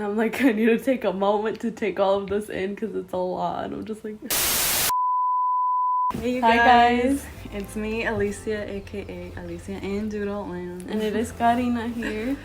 I'm like, I need to take a moment to take all of this in because it's a lot. And I'm just like... Hey you Hi guys. It's me, Alicia, aka Alicia in Doodleland. And it is Karina here.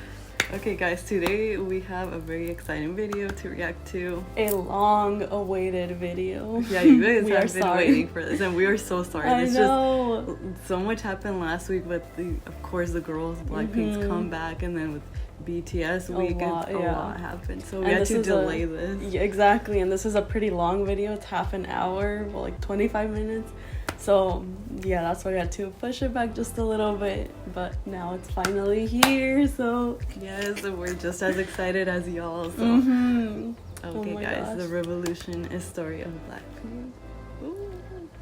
Okay guys, today we have a very exciting video to react to. A long-awaited video. Yeah, you guys have been waiting for this, and we are so sorry. I know. Just so much happened last week with of course the girls, Blackpink's comeback, and then with BTS week, a lot happened. So we had to delay this. Yeah, exactly, and this is a pretty long video. It's half an hour, well, like 25 minutes. So yeah, that's why I had to push it back just a little bit, but now it's finally here. So yes, we're just as excited as y'all. So okay guys, the revolution is story of Blackpink.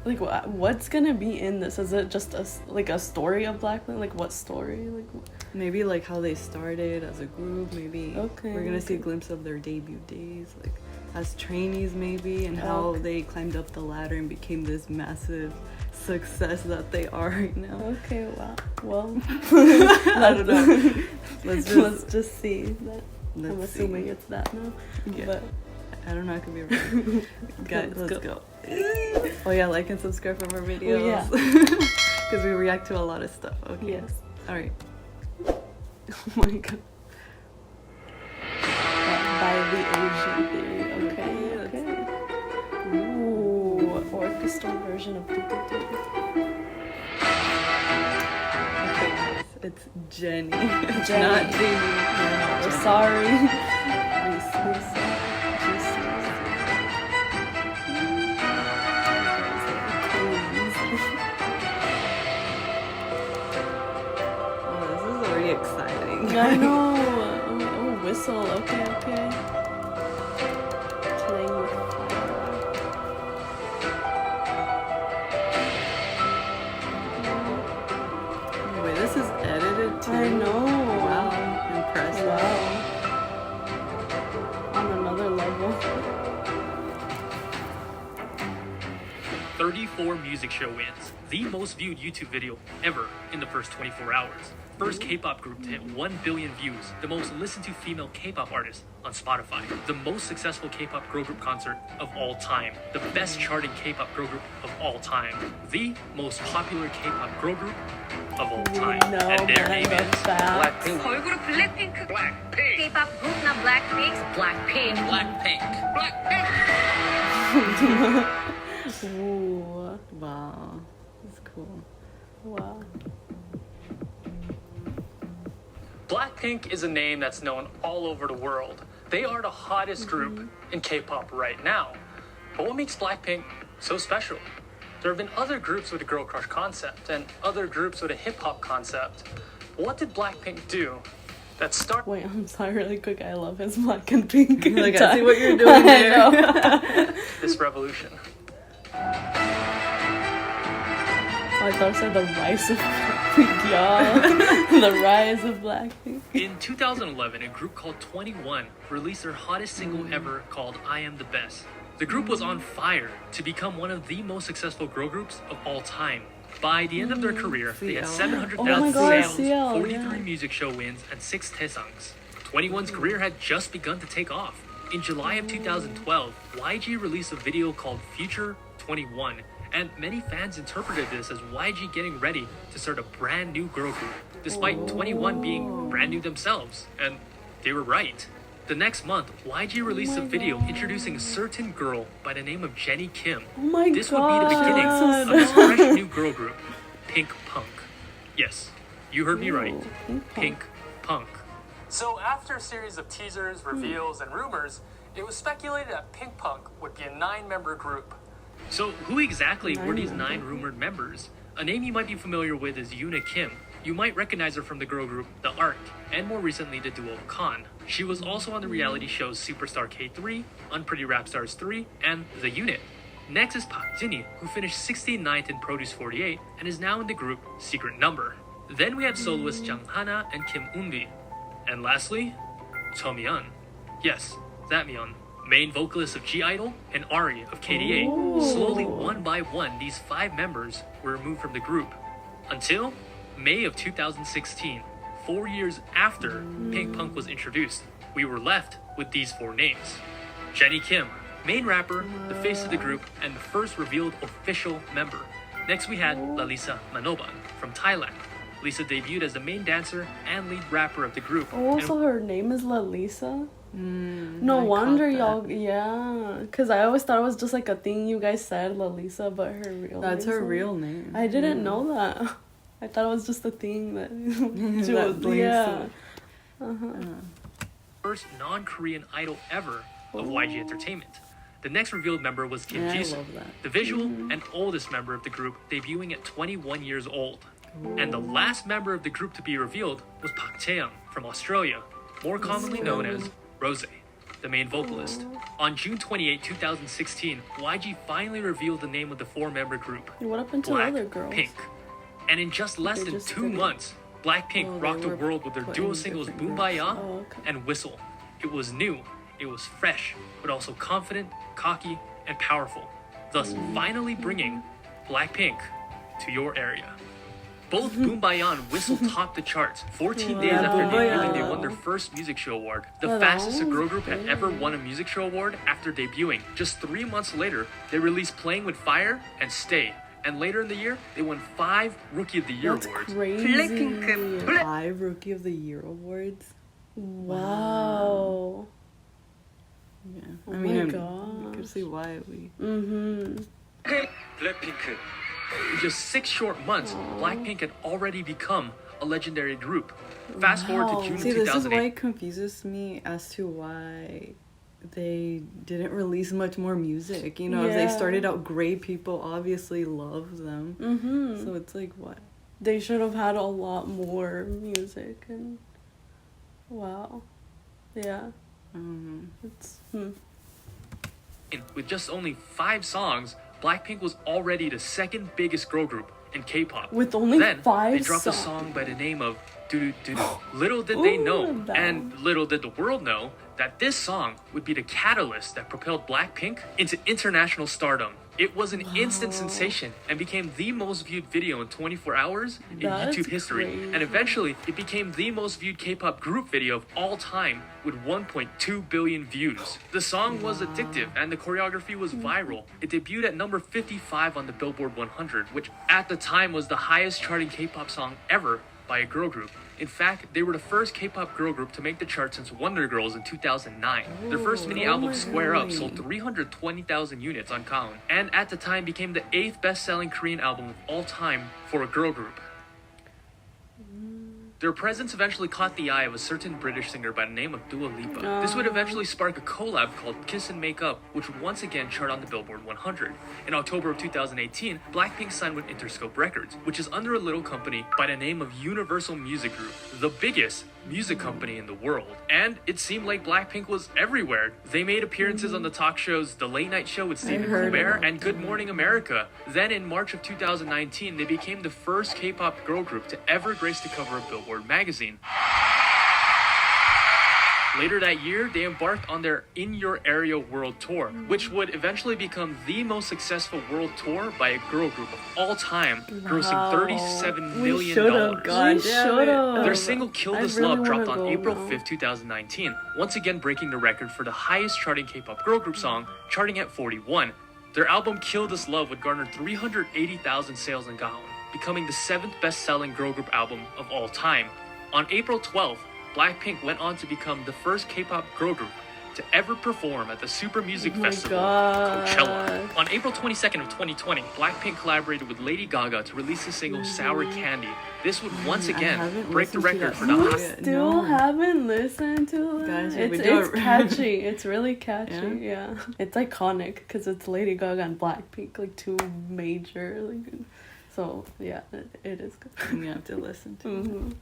Like what's gonna be in this? Is it just a story of Blackpink? Like what story? Like maybe like how they started as a group. Maybe we're gonna see a glimpse of their debut days, like as trainees maybe, and how they climbed up the ladder and became this massive success that they are right now. Okay, wow. Well, I don't know. Let's just see that. I'm assuming it's that now. Yeah. But I don't know, I could be wrong. Guys, let's go. Oh yeah, like and subscribe for more videos. Oh, yeah. Because we react to a lot of stuff. Okay. Yes. Alright. Oh my god. By the Asian theory. Okay. Ooh, orchestral version of Okay, it's Jennie. It's not Jennie. No, sorry. Exciting. I know. Oh, whistle. Okay. Playing with fire. Wait, this is edited too? I know. Wow. Impressive. Wow. On another level. 34 music show wins. The most viewed YouTube video ever in the first 24 hours. First K-pop group to hit 1 billion views. The most listened to female K-pop artist on Spotify. The most successful K-pop girl group concert of all time. The best charting K-pop girl group of all time. The most popular K-pop girl group of all time. And their name is Blackpink. 걸그룹 블랙핑크. Blackpink. K-pop group 나 Blackpink. Blackpink. Blackpink. Ooh. Wow. That's cool. Wow. Blackpink is a name that's known all over the world. They are the hottest group in K-pop right now. But what makes Blackpink so special? There have been other groups with a girl crush concept and other groups with a hip-hop concept. What did Blackpink do that started... Wait, I'm sorry, really quick. I love his black and pink. Like, I see what you're doing there. this revolution? I thought it said the rise of Blackpink, y'all. The rise of Blackpink. In 2011, a group called 21 released their hottest single ever called I Am the Best. The group was on fire to become one of the most successful girl groups of all time. By the end of their career, they had 700,000 sales, 43 music show wins, and 6 taesangs. 21's career had just begun to take off. In July of 2012, YG released a video called Future 21. And many fans interpreted this as YG getting ready to start a brand new girl group, despite 21 being brand new themselves. And they were right. The next month, YG released a video introducing a certain girl by the name of Jennie Kim. This would be the beginning of this fresh new girl group, Pink Punk. Yes, you heard me right. Pink Punk. So after a series of teasers, reveals, and rumors, it was speculated that Pink Punk would be a 9-member group. So who exactly were these 9 rumored members? A name you might be familiar with is Yoona Kim. You might recognize her from the girl group The Ark, and more recently the duo Khan. She was also on the reality shows Superstar K3, Unpretty Rap Stars 3, and The Unit. Next is Park Jennie, who finished 69th in Produce 48 and is now in the group Secret Number. Then we have soloists Jang Hana and Kim Eunbi. And lastly, Cho Myeon. Yes, that Myeon. Main vocalist of G-Idol and Ari of KDA. Slowly, one by one, these 5 members were removed from the group. Until May of 2016, 4 years after Pink Punk was introduced, we were left with these four names. Jennie Kim, main rapper, the face of the group, and the first revealed official member. Next we had Lalisa Manoban from Thailand. Lisa debuted as the main dancer and lead rapper of the group. Oh, so her name is Lalisa? No I wonder caught that. y'all, yeah. Because I always thought it was just like a thing you guys said, Lalisa, but her real That's name. her real name. I didn't know that. I thought it was just a thing that she That was, blinks yeah. First non-Korean idol ever of YG Entertainment. The next revealed member was Kim Yeah, I Jisoo, love that. the visual and oldest member of the group, debuting at 21 years old. And the last member of the group to be revealed was Park Chae-young from Australia, more commonly known as Rose, the main vocalist. On June 28, 2016, YG finally revealed the name of the four-member group, What happened to the other girls? Blackpink. And in just less They than just 2 didn't- months, Blackpink Oh, they rocked the were world with their put duo in singles different Boombayah groups. Oh, okay. and Whistle. It was new, it was fresh, but also confident, cocky, and powerful, thus finally bringing Blackpink to your area. Both Boombayah and Whistle topped the charts. 14 days after debuting, they won their first music show award, the Wow. fastest a girl group had ever won a music show award after debuting. Just 3 months later, they released Playing with Fire and Stay. And later in the year, they won 5 Rookie of the Year That's awards. crazy. 5 Rookie of the Year awards. Wow. Yeah. Oh I mean, my you gosh. can see why we. Blackpink. In just 6 short months, Blackpink had already become a legendary group. Fast forward Wow. to June See, this is why 2008. it confuses me as to why they didn't release much more music. You know, if they Yeah. started out great, people obviously love them. So it's like, what? They should have had a lot more music and wow. Yeah. It's With just only 5 songs, Blackpink was already the second biggest girl group in K-pop. With only then, 5 they dropped songs. a song by the name of Doo Doo Doo. Little did they know, Ooh, that and little did the world know, that this song would be the catalyst that propelled Blackpink into international stardom. It was an instant sensation and became the most viewed video in 24 hours in That's YouTube history. crazy. And eventually, it became the most viewed K-pop group video of all time with 1.2 billion views. The song was addictive and the choreography was viral. It debuted at number 55 on the Billboard 100, which at the time was the highest charting K-pop song ever by a girl group. In fact, they were the first K-pop girl group to make the chart since Wonder Girls in 2009. Their first mini album, Square Up, sold 320,000 units on Count, and at the time became the 8th best-selling Korean album of all time for a girl group. Their presence eventually caught the eye of a certain British singer by the name of Dua Lipa. This would eventually spark a collab called Kiss and Make Up, which would once again chart on the Billboard 100. In October of 2018, Blackpink signed with Interscope Records, which is under a little company by the name of Universal Music Group, the biggest music company in the world. And it seemed like Blackpink was everywhere. They made appearances on the talk shows The Late Night Show with Stephen heard Colbert about and Good Morning America. Then in March of 2019, they became the first K-pop girl group to ever grace the cover of Billboard magazine. Later that year, they embarked on their In Your Area World Tour, which would eventually become the most successful world tour by a girl group of all time, grossing $37 million. We should have. Their single Kill I This really Love dropped wanna on go April now. 5th, 2019, once again breaking the record for the highest charting K-pop girl group song, charting at 41. Their album Kill This Love would garner 380,000 sales in Gaon, becoming the 7th best-selling girl group album of all time. On April 12th, Blackpink went on to become the first K-pop girl group to ever perform at the Super Music Oh my Festival, God. Coachella. On April 22nd of 2020, Blackpink collaborated with Lady Gaga to release the single Sour Candy. This would once again haven't break the listened to record that for the song highest. yet. Still No. haven't listened to it. Guys, we It's do it. catchy. It's really catchy. Yeah? Yeah. It's iconic because it's Lady Gaga and Blackpink, like two major. So yeah, it is good. You have to listen to.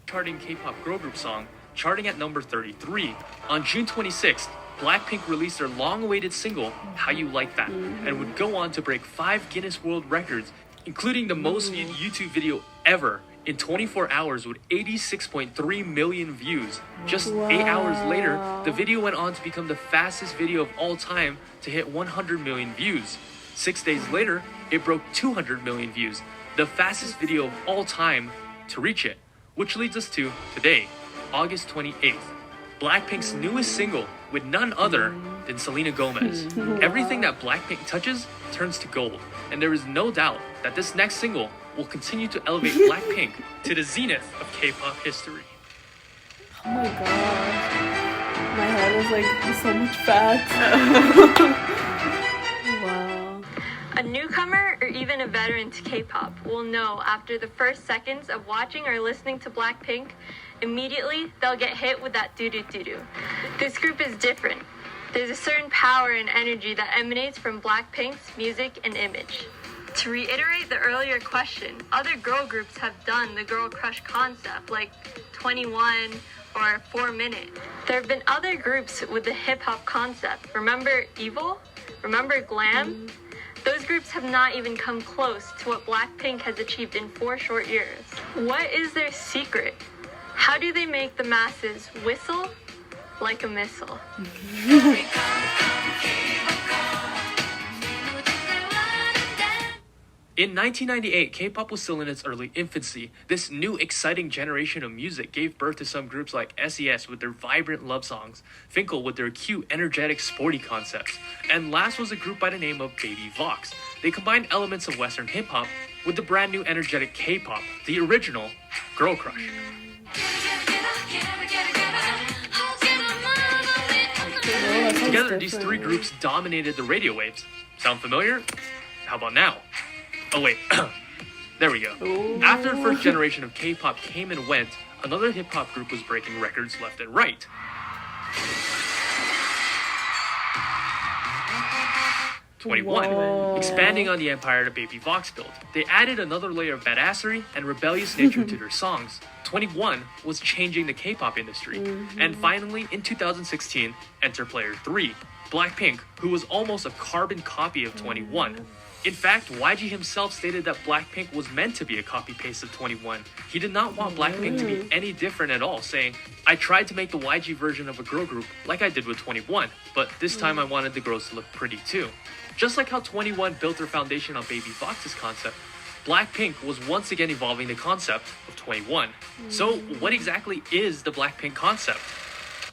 Charting K-pop girl group song, charting at number 33. On June 26th, Blackpink released their long-awaited single, How You Like That, and would go on to break 5 Guinness World Records, including the most viewed YouTube video ever in 24 hours with 86.3 million views. Just 8 hours later, the video went on to become the fastest video of all time to hit 100 million views. 6 days later, it broke 200 million views, the fastest video of all time to reach it. Which leads us to today, August 28th. Blackpink's newest single, with none other than Selena Gomez. Everything that Blackpink touches turns to gold, and there is no doubt that this next single will continue to elevate Blackpink to the zenith of K-pop history. Oh my gosh. My head is like so much fat. Wow. A newcomer or even a veteran to K-pop will know after the first seconds of watching or listening to Blackpink, immediately they'll get hit with that doo-doo-doo-doo. This group is different. There's a certain power and energy that emanates from Blackpink's music and image. To reiterate the earlier question, other girl groups have done the girl crush concept, like 21 or 4 Minute. There have been other groups with the hip-hop concept. Remember Evil? Remember Glam? Those groups have not even come close to what Blackpink has achieved in 4 short years. What is their secret? How do they make the masses whistle like a missile? In 1998, K-pop was still in its early infancy. This new exciting generation of music gave birth to some groups like SES with their vibrant love songs, Finkel with their cute, energetic, sporty concepts, and last was a group by the name of Baby Vox. They combined elements of Western hip-hop with the brand new energetic K-pop, the original Girl Crush. Together, these 3 groups dominated the radio waves. Sound familiar? How about now? Oh wait, there we go. Ooh. After the first generation of K-pop came and went, another hip-hop group was breaking records left and right. Whoa. Expanding on the empire that Baby Vox built. They added another layer of badassery and rebellious nature to their songs. 21 was changing the K-pop industry. And finally, in 2016, enter player 3, Blackpink, who was almost a carbon copy of 21. In fact, YG himself stated that Blackpink was meant to be a copy-paste of 21. He did not want Blackpink to be any different at all, saying, I tried to make the YG version of a girl group like I did with 21, but this time I wanted the girls to look pretty too. Just like how 21 built their foundation on Baby Vox's concept, Blackpink was once again evolving the concept of 21. So what exactly is the Blackpink concept?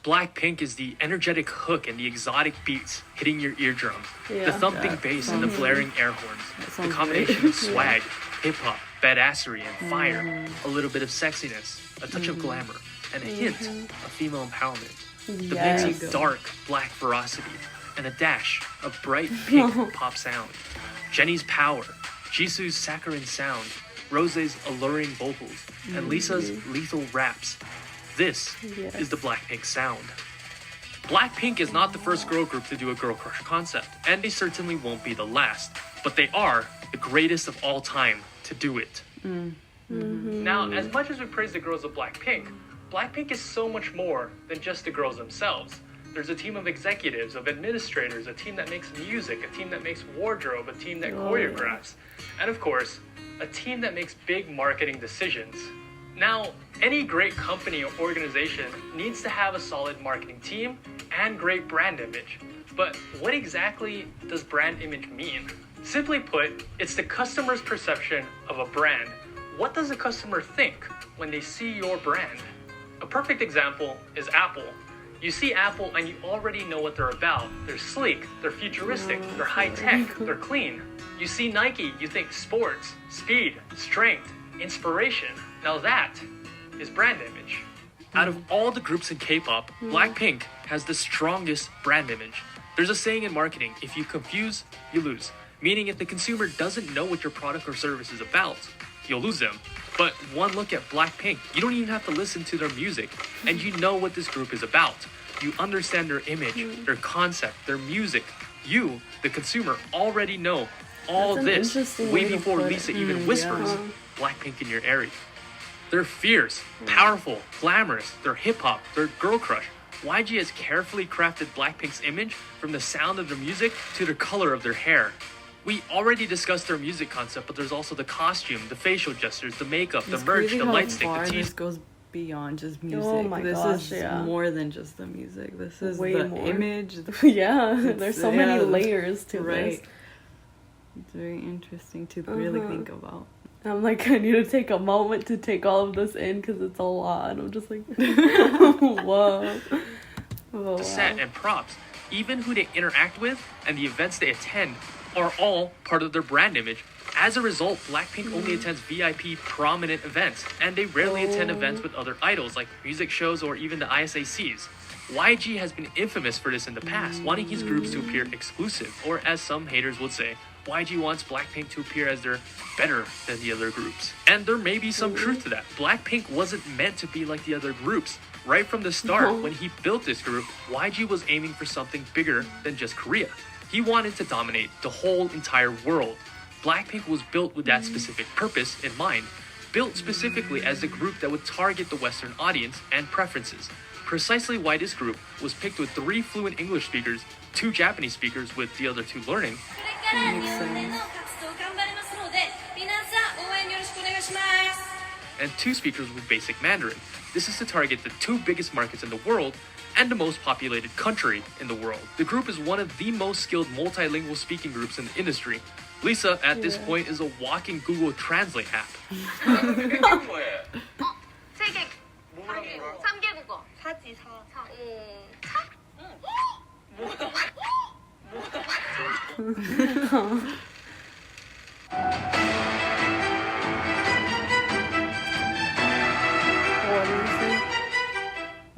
Blackpink is the energetic hook and the exotic beats hitting your eardrum, the thumping bass and the blaring air horns, the combination of swag, hip-hop, badassery, and fire, a little bit of sexiness, a touch of glamour, and a hint of female empowerment. The mix of dark, black ferocity, and a dash of bright pink pop sound. Jennie's power, Jisoo's saccharine sound, Rose's alluring vocals, and Lisa's lethal raps. This is the Blackpink sound. Blackpink is not the first girl group to do a girl crush concept, and they certainly won't be the last, but they are the greatest of all time to do it. Now, as much as we praise the girls of Blackpink, Blackpink is so much more than just the girls themselves. There's a team of executives, of administrators, a team that makes music, a team that makes wardrobe, a team that choreographs, and of course, a team that makes big marketing decisions. Now, any great company or organization needs to have a solid marketing team and great brand image. But what exactly does brand image mean? Simply put, it's the customer's perception of a brand. What does the customer think when they see your brand? A perfect example is Apple. You see Apple and you already know what they're about. They're sleek, they're futuristic, they're high-tech, they're clean. You see Nike, you think sports, speed, strength, inspiration. Now that is brand image. Out of all the groups in K-pop, Blackpink has the strongest brand image. There's a saying in marketing, if you confuse, you lose. Meaning if the consumer doesn't know what your product or service is about, you'll lose them. But one look at Blackpink, you don't even have to listen to their music, and you know what this group is about. You understand their image, their concept, their music. You, the consumer, already know all this way before Lisa even whispers Blackpink in your area. They're fierce, powerful, glamorous, they're hip-hop, they're girl crush. YG has carefully crafted Blackpink's image from the sound of their music to the color of their hair. We already discussed their music concept, but there's also the costume, the facial gestures, the makeup, the merch, the light stick, the teeth. This goes beyond just music. Oh my gosh, this is more than just the music. This is way the more. image. There's so many layers to this. It's very interesting to really think about. I'm like, I need to take a moment to take all of this in because it's a lot. And I'm just like, whoa. the set and props, even who they interact with and the events they attend are all part of their brand image. As a result, Blackpink only attends VIP prominent events, and they rarely attend events with other idols like music shows or even the ISACs. YG has been infamous for this in the past, wanting his groups to appear exclusive, or as some haters would say, YG wants Blackpink to appear as they're better than the other groups. And there may be some truth to that. Blackpink wasn't meant to be like the other groups. Right from the start, when he built this group, YG was aiming for something bigger than just Korea. He wanted to dominate the whole entire world. Blackpink was built with that specific purpose in mind, built specifically as a group that would target the Western audience and preferences. Precisely why this group was picked with 3 fluent English speakers, 2 Japanese speakers with the other 2 learning, and 2 speakers with basic Mandarin. This is to target the 2 biggest markets in the world and the most populated country in the world. The group is one of the most skilled multilingual speaking groups in the industry. Lisa, at this point, is a walking Google Translate app.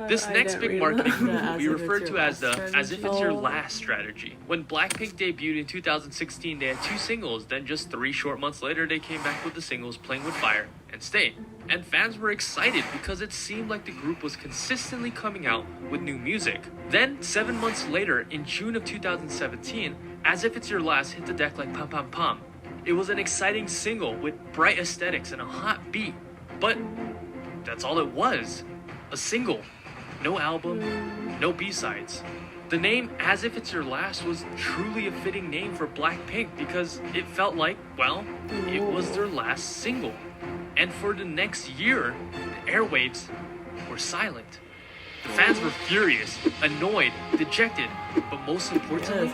This next big marketing move will be referred to as the "as if it's your last" strategy. When Blackpink debuted in 2016, they had 2 singles. Then just 3 short months later, they came back with the singles "Playing with Fire" and "Stay." And fans were excited because it seemed like the group was consistently coming out with new music. Then 7 months later, in June of 2017, "As If It's Your Last" hit the deck like pam pam pam. It was an exciting single with bright aesthetics and a hot beat, but that's all it was, a single. No album, no B-sides. The name As If It's Your Last was truly a fitting name for Blackpink because it felt like, well, it was their last single. And for the next year, the airwaves were silent. The fans were furious, annoyed, dejected, but most importantly,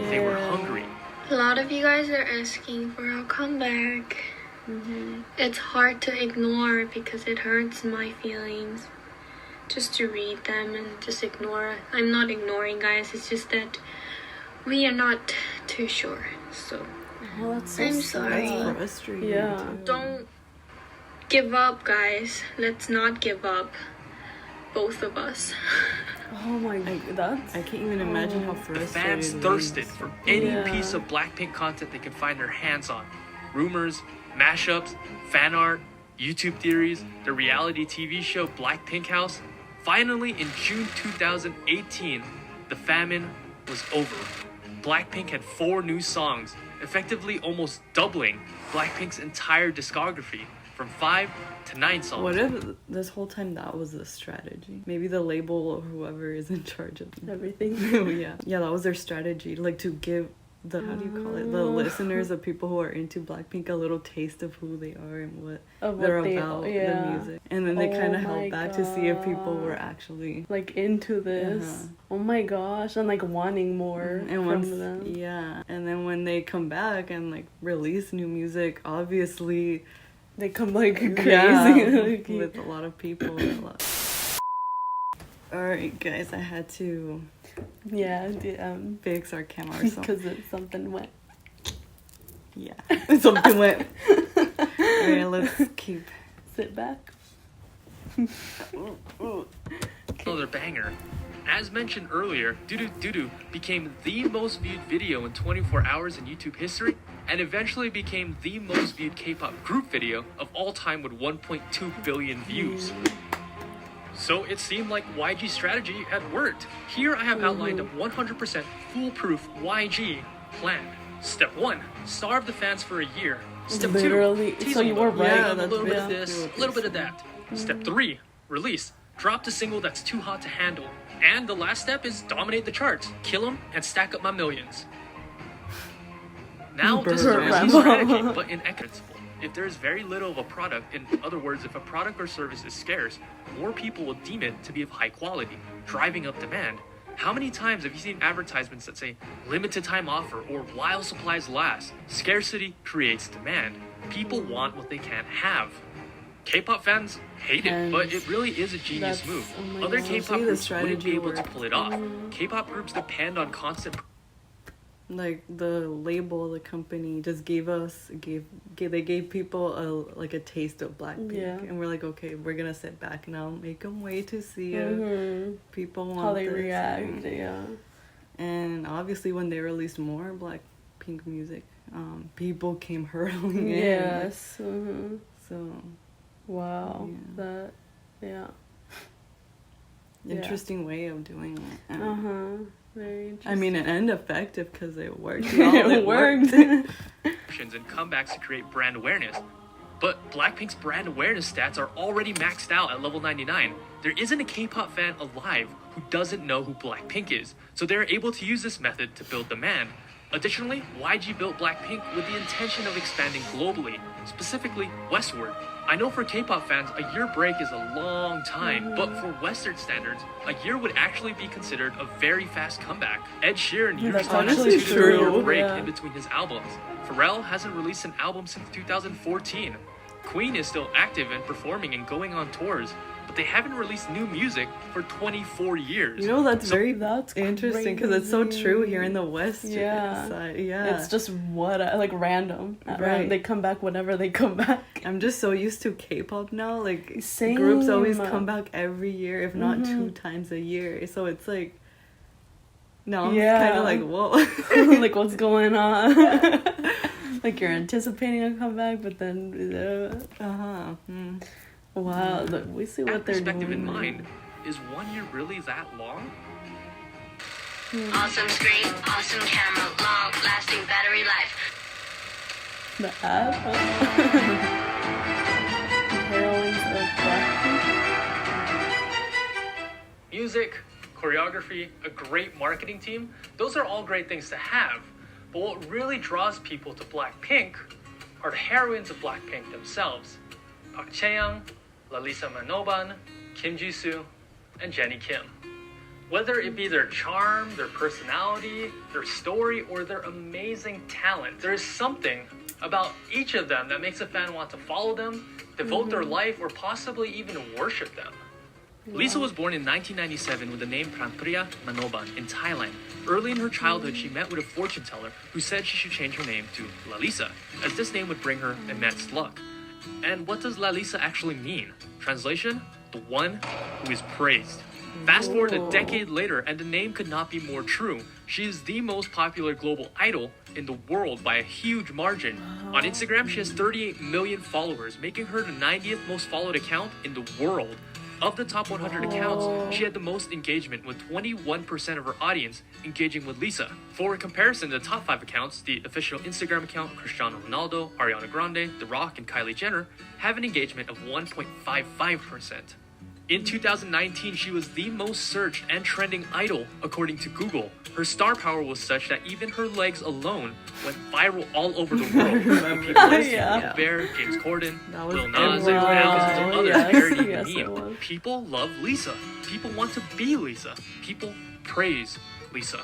they were hungry. A lot of you guys are asking for a comeback. It's hard to ignore because it hurts my feelings. Just to read them and just ignore. I'm not ignoring, guys. It's just that we are not too sure. So I'm sorry. That's frustrating. Yeah. Don't give up, guys. Let's not give up. Both of us. Oh my god, I can't even imagine how frustrated. The fans thirsted for any piece of Blackpink content they could find their hands on. Rumors, mashups, fan art, YouTube theories, the reality TV show Blackpink House. Finally, in June 2018, the famine was over. Blackpink had 4 new songs, effectively almost doubling Blackpink's entire discography from 5 to 9 songs. What if this whole time that was the strategy? Maybe the label or whoever is in charge of everything. Yeah, that was their strategy, like to give the how do you call it, the listeners, the people who are into Blackpink, a little taste of who they are and what they're about, the music, and then they kind of held back to see if people were actually like into this. Oh my gosh, and like wanting more from them. Yeah, and then when they come back and like release new music, obviously they come like crazy with a lot of people. Alright guys, I had to fix our camera because something went. Yeah, something went. Alright, let's sit back. Another banger. As mentioned earlier, Doo Doo Doo Doo became the most viewed video in 24 hours in YouTube history and eventually became the most viewed K-pop group video of all time with 1.2 billion views. So it seemed like YG's strategy had worked. Here I have outlined a 100% foolproof YG plan. Step 1, starve the fans for a year. Step 2, tease them a little bit of this, a little bit of that. Step 3, release. Drop the single that's too hot to handle. And the last step is dominate the charts. Kill them and stack up my millions. Now this is a risky strategy, but in principle. If there is very little of a product, in other words, if a product or service is scarce, more people will deem it to be of high quality, driving up demand. How many times have you seen advertisements that say limited time offer or while supplies last? Scarcity creates demand. People want what they can't have. K-pop fans hate it, but it really is a genius move. Other K-pop groups wouldn't be able to pull it off. K-pop groups depend on constant. Like the label, the company just gave people a taste of Blackpink, and we're like, okay, we're gonna sit back now, make them wait to see if people want how they this. react. And obviously, when they released more Blackpink music, people came hurling in. Yes. So. Wow. Interesting way of doing it. Very interesting. I mean, and effective because it worked. It worked. And comebacks to create brand awareness. But Blackpink's brand awareness stats are already maxed out at level 99. There isn't a K-pop fan alive who doesn't know who Blackpink is, so they're able to use this method to build demand. Additionally, YG built Blackpink with the intention of expanding globally, specifically westward. I know for K-pop fans, a year break is a long time, but for Western standards, a year would actually be considered a very fast comeback. Ed Sheeran usually instituted a year break in between his albums. Pharrell hasn't released an album since 2014. Queen is still active and performing and going on tours, but they haven't released new music for 24 years. You know, that's interesting because it's so true here in the West side. It's just random. Right. They come back whenever they come back. I'm just so used to K-pop now. Like, groups always come back every year, if not 2 times a year. So it's like, now I'm kind of like, whoa. Like, what's going on? Like, you're anticipating a comeback, but then... Wow, look, we see what they're doing. Perspective in mind, is 1 year really that long? Awesome screen, awesome camera, long lasting battery life. The ad? Heroines of Blackpink. Music, choreography, a great marketing team, those are all great things to have. But what really draws people to Blackpink are the heroines of Blackpink themselves. Park Chae-young, Lalisa Manoban, Kim Jisoo, and Jennie Kim. Whether it be their charm, their personality, their story, or their amazing talent, there is something about each of them that makes a fan want to follow them, devote their life, or possibly even worship them. Lisa was born in 1997 with the name Pranpriya Manoban in Thailand. Early in her childhood, she met with a fortune teller who said she should change her name to Lalisa, as this name would bring her immense luck. And what does Lalisa actually mean? Translation? The one who is praised. Fast forward a decade later, and the name could not be more true. She is the most popular global idol in the world by a huge margin. On Instagram, she has 38 million followers, making her the 90th most followed account in the world. Of the top 100 accounts, she had the most engagement, with 21% of her audience engaging with Lisa. For comparison, the top 5 accounts, the official Instagram account, Cristiano Ronaldo, Ariana Grande, The Rock, and Kylie Jenner, have an engagement of 1.55%. In 2019, she was the most searched and trending idol, according to Google. Her star power was such that even her legs alone went viral all over the world. People like Bear, James Corden, Lil Nas, and thousands of others parodied the meme. People love Lisa. People want to be Lisa. People praise Lisa.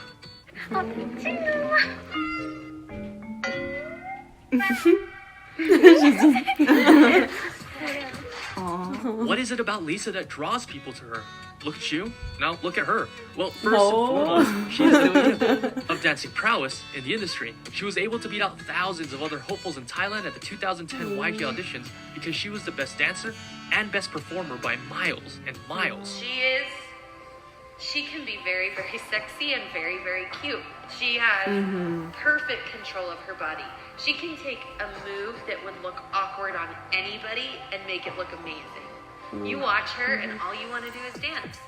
What is it about Lisa that draws people to her? Look at you, now look at her. Well, first and foremost, she is the epitome of dancing prowess in the industry. She was able to beat out thousands of other hopefuls in Thailand at the 2010 YG auditions because she was the best dancer and best performer by miles and miles. She can be very, very sexy and very, very cute. She has perfect control of her body. She can take a move that would look awkward on anybody and make it look amazing. You watch her and all you want to do is dance.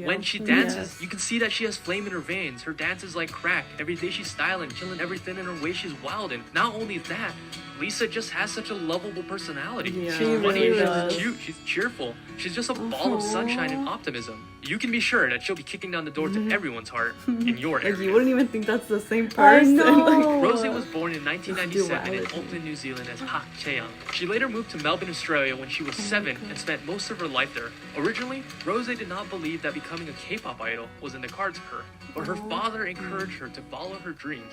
When she dances, you can see that she has flame in her veins. Her dance is like crack. Every day she's styling, chilling everything in her way. She's wild, and not only that, Lisa just has such a lovable personality. She's funny, she's cute, she's cheerful. She's just a ball of sunshine and optimism. You can be sure that she'll be kicking down the door to everyone's heart in your area. Like, you wouldn't even think that's the same person. Rose was born in 1997 in Auckland, New Zealand as Park Chae-young. She later moved to Melbourne, Australia when she was 7 and spent most of her life there. Originally, Rose did not believe that becoming a K-pop idol was in the cards for her, but her father encouraged her to follow her dreams.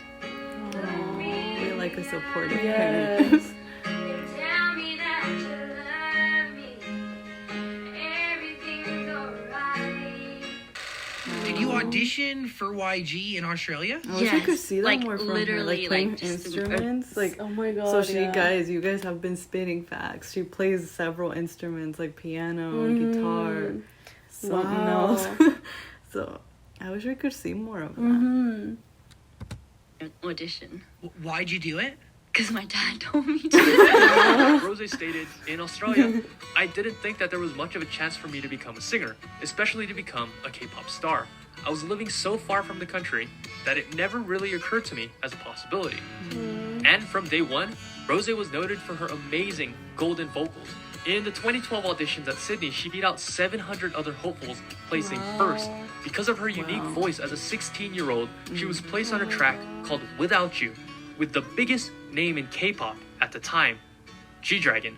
We're like a supportive parent. audition for YG in Australia? I wish I could see that like, more from her, literally, like playing like, just instruments. Like, oh my god. so she, yeah. you guys have been spitting facts. She plays several instruments like piano, guitar, something else. So I wish I could see more of that. Audition. Why'd you do it? Because my dad told me to. Rose stated, in Australia, I didn't think that there was much of a chance for me to become a singer, especially to become a K-pop star. I was living so far from the country that it never really occurred to me as a possibility. And from day one, Rose was noted for her amazing golden vocals. In the 2012 auditions at Sydney, she beat out 700 other hopefuls, placing first. Because of her unique voice as a 16-year-old, she was placed on a track called Without You, with the biggest name in K-pop at the time, G-Dragon.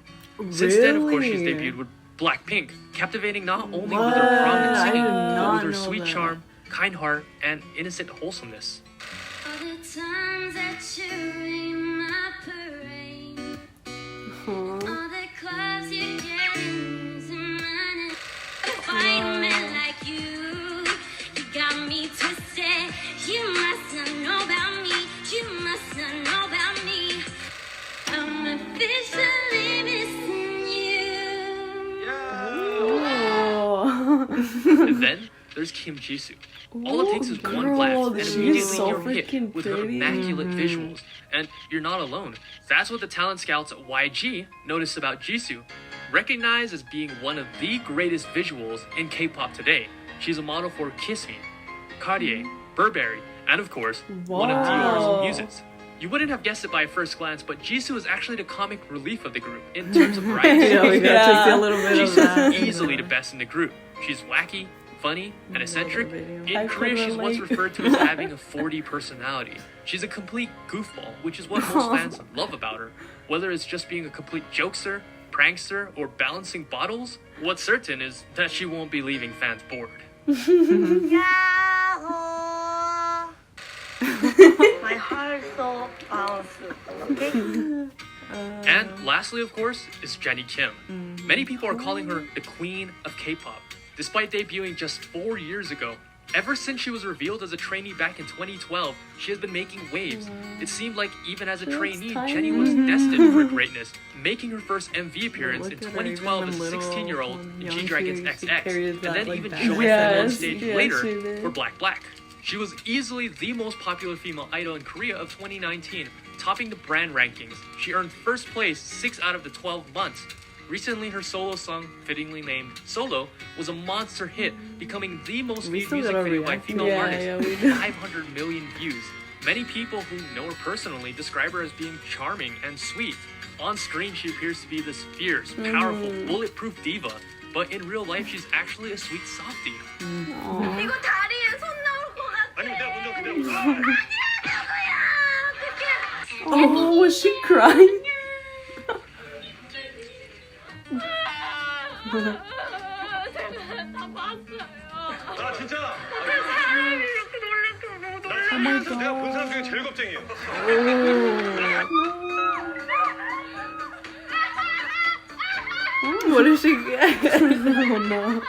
Since then, of course, she's debuted with Blackpink, captivating not only with her prominent singing, but with her sweet charm, kind heart, and innocent wholesomeness. All the times that you rain my parade, all the clubs you get in money. Find a man like you got me twisted. You must not know about me. You must not know about me. I'm officially missing you. And then there's Kim Jisoo. All it takes is one glance, and immediately you're hit with her immaculate visuals. And you're not alone. That's what the talent scouts at YG noticed about Jisoo. Recognized as being one of the greatest visuals in K-pop today, she's a model for Kiss Me, Cartier, Burberry, and of course, one of Dior's muses. You wouldn't have guessed it by first glance, but Jisoo is actually the comic relief of the group in terms of variety. We got to see a little bit of that. Jisoo is easily the best in the group. She's wacky, funny, and eccentric. In Korea, she's once referred to as having a 4D personality. She's a complete goofball, which is what most fans love about her. Whether it's just being a complete jokester, prankster, or balancing bottles, what's certain is that she won't be leaving fans bored. My heart so powerful. And lastly, of course, is Jennie Kim. Many people are calling her the queen of K-pop, despite debuting just 4 years ago. Ever since she was revealed as a trainee back in 2012, she has been making waves. It seemed like even as a trainee, Jennie was destined for greatness, making her first MV appearance in 2012 as a 16-year-old in G-Dragon's XX, and then even joined them on stage later for Black. She was easily the most popular female idol in Korea of 2019, topping the brand rankings. She earned first place 6 out of the 12 months. Recently, her solo song, fittingly named Solo, was a monster hit, becoming the most viewed music video by female artists, with 500 million views. Many people who know her personally describe her as being charming and sweet. On screen, she appears to be this fierce, powerful, bulletproof diva, but in real life, she's actually a sweet softie. 이거 다리에 손 나올 것 같아. 아니, 내가 먼저 아니야, 누구야? Oh, was she crying? 나 진짜 사람이 이렇게 놀랄 줄 몰라. 내가 본 사람 중에 제일 겁쟁이야. What did she get? Oh no.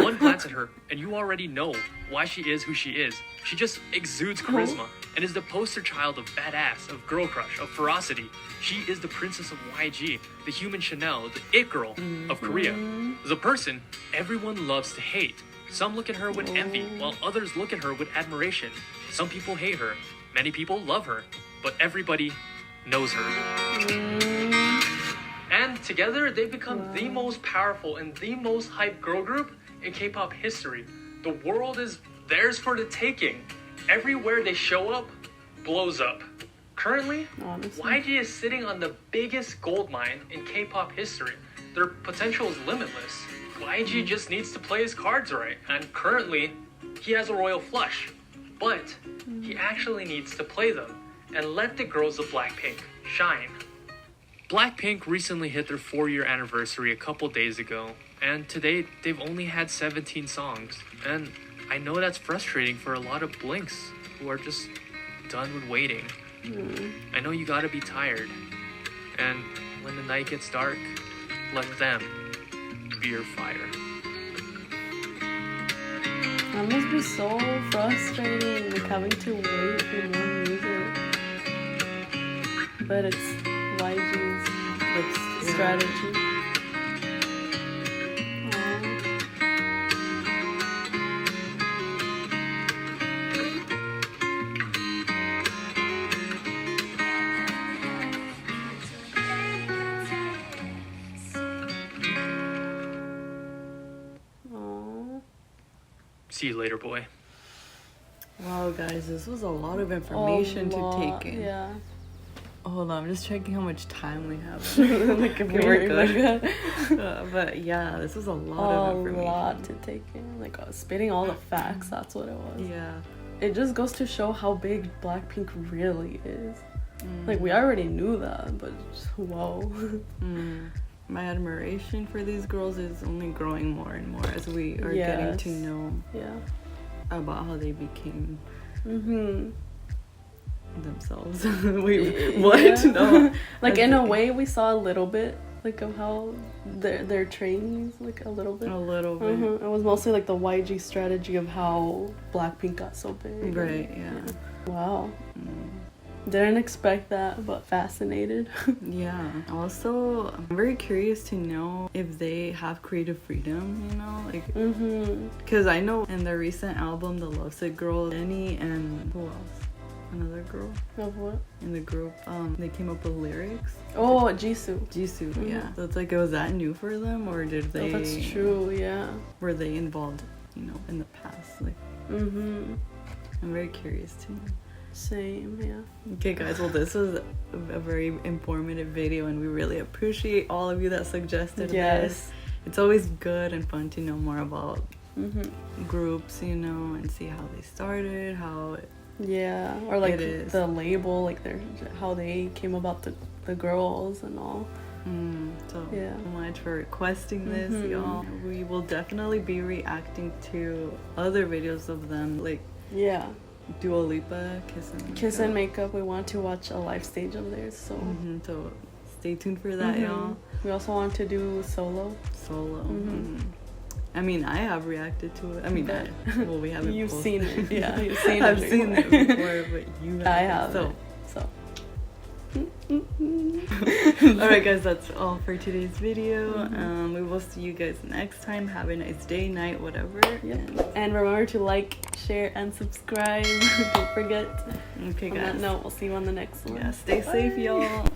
One glance at her, and you already know why she is who she is. She just exudes charisma and is the poster child of badass, of girl crush, of ferocity. She is the princess of YG, the human Chanel, the it girl of Korea. As a person, everyone loves to hate. Some look at her with envy, while others look at her with admiration. Some people hate her, many people love her, but everybody knows her. And together, they've become the most powerful and the most hyped girl group in K-pop history. The world is theirs for the taking. Everywhere they show up, blows up. Currently, YG is sitting on the biggest gold mine in K-pop history. Their potential is limitless. YG just needs to play his cards right, and currently, he has a royal flush. But he actually needs to play them and let the girls of Blackpink shine. Blackpink recently hit their 4-year anniversary a couple days ago, and to date, they've only had 17 songs. And I know that's frustrating for a lot of Blinks who are just done with waiting. I know you gotta be tired. And when the night gets dark, let them be your fire. That must be so frustrating, like having to wait for more music. But it's YG's strategy. See you later, boy. Wow, guys, this was a lot of information to take in. Yeah. Hold on, I'm just checking how much time we have. Like if we're good. But yeah, this was a lot of information. A lot to take in. Like spitting all the facts, that's what it was. Yeah. It just goes to show how big Blackpink really is. Like we already knew that, but whoa. My admiration for these girls is only growing more and more as we are getting to know about how they became themselves. Wait, what? Yeah. No. Like in a way, we saw a little bit like of how their trainees, like a little bit. A little bit. It was mostly like the YG strategy of how Blackpink got so big. Right. Yeah. Wow. Didn't expect that, but fascinated. Yeah. Also, I'm very curious to know if they have creative freedom, you know? Like, because I know in their recent album, The Lovesick Girl, Jennie and who else? Another girl? Of what? In the group, they came up with lyrics. Oh, Jisoo. Jisoo, yeah. So it's like, was that new for them, or did they... Oh, that's true, yeah. Were they involved, you know, in the past? Like, I'm very curious to know. Same, yeah. Okay, guys, well, this was a very informative video, and we really appreciate all of you that suggested this. It's always good and fun to know more about groups, you know, and see how they started, how or like the label, like how they came about the girls and all. So much for requesting this, y'all. We will definitely be reacting to other videos of them, like Dua Lipa, Kiss and Makeup. We want to watch a live stage of theirs, so so stay tuned for that, y'all. We also want to do solo. I mean, I have reacted to it. I mean, we haven't. You've posted. seen it, yeah. You've seen I've it seen it before, but you haven't. I have. So. All right, guys, that's all for today's video. We will see you guys next time. Have a nice day, night, whatever. And remember to like, share, and subscribe. Don't forget. Okay, guys. On that note, we'll see you on the next one. Yeah, stay safe, y'all.